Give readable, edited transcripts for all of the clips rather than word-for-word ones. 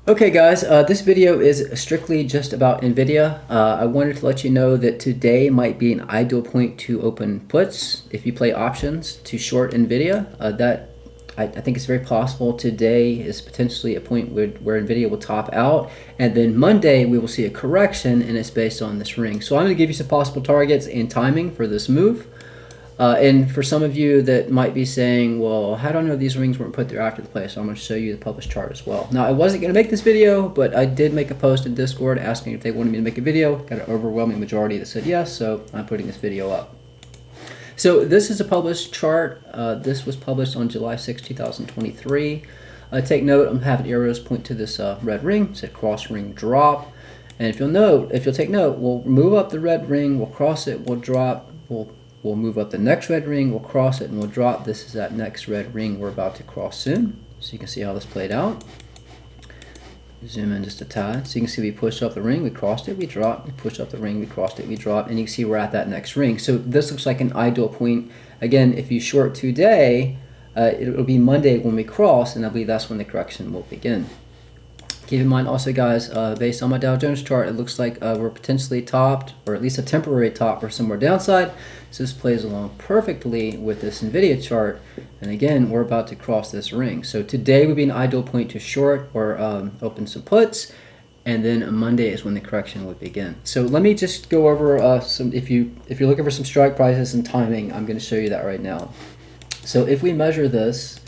Okay guys, this video is strictly just about Nvidia. I wanted to let you know that today might be an ideal point to open puts if you play options to short Nvidia. I think it's very possible today is potentially a point where Nvidia will top out, and then Monday we will see a correction, and it's based on this ring. So I'm going to give you some possible targets and timing for this move. And for some of you that might be saying, well, how do I know these rings weren't put there after the play? So I'm going to show you the published chart as well. Now, I wasn't going to make this video, but I did make a post in Discord asking if they wanted me to make a video. Got an overwhelming majority that said yes, so I'm putting this video up. So this is a published chart. This was published on July 6, 2023. Take note, I'm having arrows point to this red ring. It said cross ring drop. And if you'll take note, we'll move up the red ring, we'll cross it, we'll drop, we'll move up the next red ring, we'll cross it, and we'll drop. This is that next red ring we're about to cross soon. So you can see how this played out. Zoom in just a tad. So you can see we pushed up the ring, we crossed it, we dropped, we pushed up the ring, we crossed it, we dropped, and you can see we're at that next ring. So this looks like an ideal point. Again, if you short today, it'll be Monday when we cross, and I believe that's when the correction will begin. Keep in mind also, guys, based on my Dow Jones chart, it looks like we're potentially topped, or at least a temporary top or somewhere downside. So this plays along perfectly with this Nvidia chart. And again, we're about to cross this ring. So today would be an ideal point to short or open some puts. And then Monday is when the correction would begin. So let me just go over some, if you're looking for some strike prices and timing, I'm going to show you that right now. So if we measure this,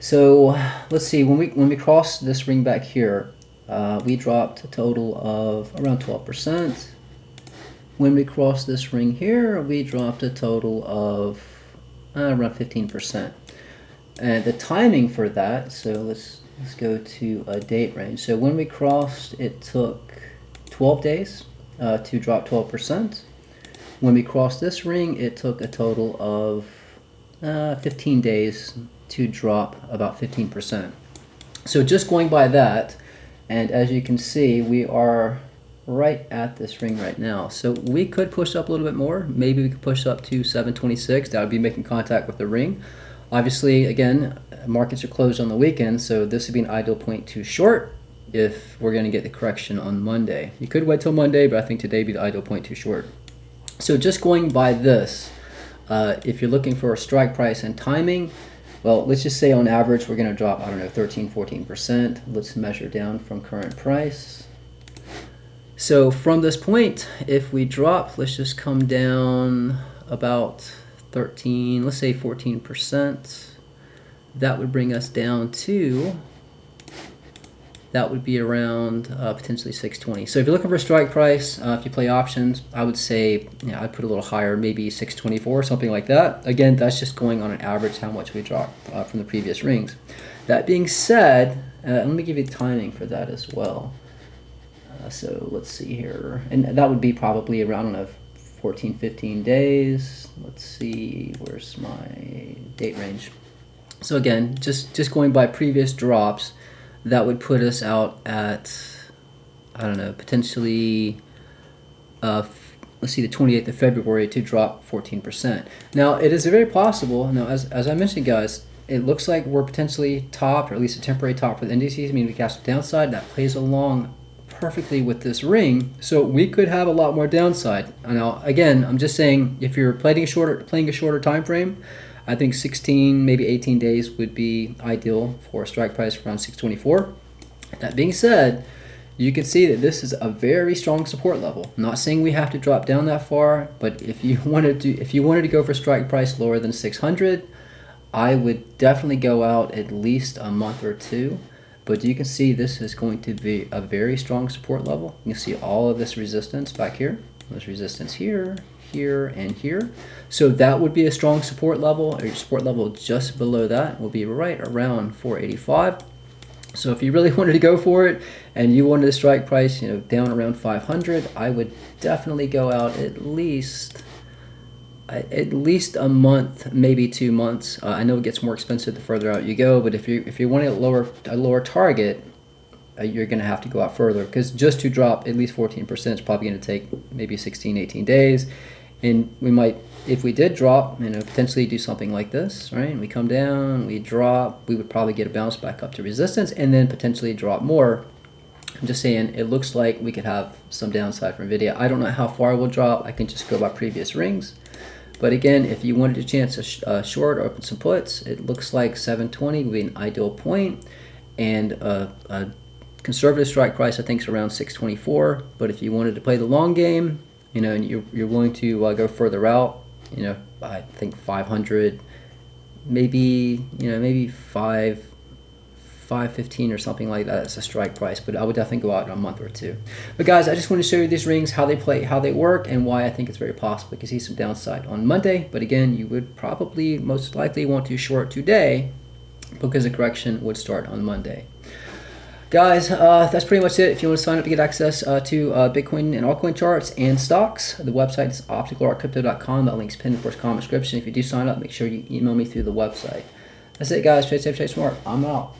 so let's see, when we cross this ring back here, we dropped a total of around 12%. When we cross this ring here, we dropped a total of around 15%. And the timing for that, so let's go to a date range. So when we crossed, it took 12 days to drop 12%. When we crossed this ring, it took a total of 15 days to drop about 15%. So just going by that, and as you can see, we are right at this ring right now. So we could push up a little bit more. Maybe we could push up to 726. That would be making contact with the ring. Obviously, again, markets are closed on the weekend, so this would be an ideal point to short if we're going to get the correction on Monday. You could wait till Monday, but I think today would be the ideal point to short. So just going by this, if you're looking for a strike price and timing, well, let's just say on average we're going to drop, I don't know, 13, 14%. Let's measure down from current price. So from this point, if we drop, let's just come down about 13, let's say 14%. That would bring us down to, that would be around potentially 620. So if you're looking for a strike price, if you play options, I would say, I'd put a little higher, maybe 624, something like that. Again, that's just going on an average how much we dropped from the previous rings. That being said, let me give you timing for that as well. So let's see here, and that would be probably around, I don't know, 14, 15 days. Let's see, where's my date range? So again, just going by previous drops, that would put us out at, I don't know, potentially, let's see, the 28th of February to drop 14%. Now, it is very possible, now as I mentioned, guys, it looks like we're potentially topped, or at least a temporary top for the indices, meaning we cast a downside. That plays along perfectly with this ring, so we could have a lot more downside. Now, again, I'm just saying, if you're playing a shorter time frame, I think 16, maybe 18 days would be ideal for a strike price around 624. That being said, you can see that this is a very strong support level. I'm not saying we have to drop down that far, but if you wanted to go for a strike price lower than 600, I would definitely go out at least a month or two. But you can see this is going to be a very strong support level. You can see all of this resistance back here. There's resistance here, here, and here. So that would be a strong support level. Or your support level just below that will be right around 485. So if you really wanted to go for it and you wanted a strike price, down around 500, I would definitely go out at least a month, maybe 2 months. I know it gets more expensive the further out you go, but if you want a lower target, you're going to have to go out further, because just to drop at least 14% is probably going to take maybe 16, 18 days. And we might, if we did drop, potentially do something like this, right? And we come down, we drop, we would probably get a bounce back up to resistance, and then potentially drop more I'm just saying it looks like we could have some downside from Nvidia. I don't know how far we'll drop. I can just go by previous rings. But again, if you wanted a chance to short or open some puts, it looks like 720 would be an ideal point, and a conservative strike price I think is around 624. But if you wanted to play the long game, you know, and you're willing to go further out, you know, I think 500, maybe, you know, maybe 515 or something like that. It's a strike price, but I would definitely go out in a month or two. But guys, I just want to show you these rings, how they play, how they work, and why I think it's very possible you can see some downside on Monday. But again, you would probably most likely want to short today because the correction would start on Monday. Guys, that's pretty much it. If you want to sign up to get access to Bitcoin and altcoin charts and stocks, the website is opticalartcrypto.com. That link's pinned in the first comment description. If you do sign up, make sure you email me through the website. That's it, guys. Trade safe, trade smart. I'm out.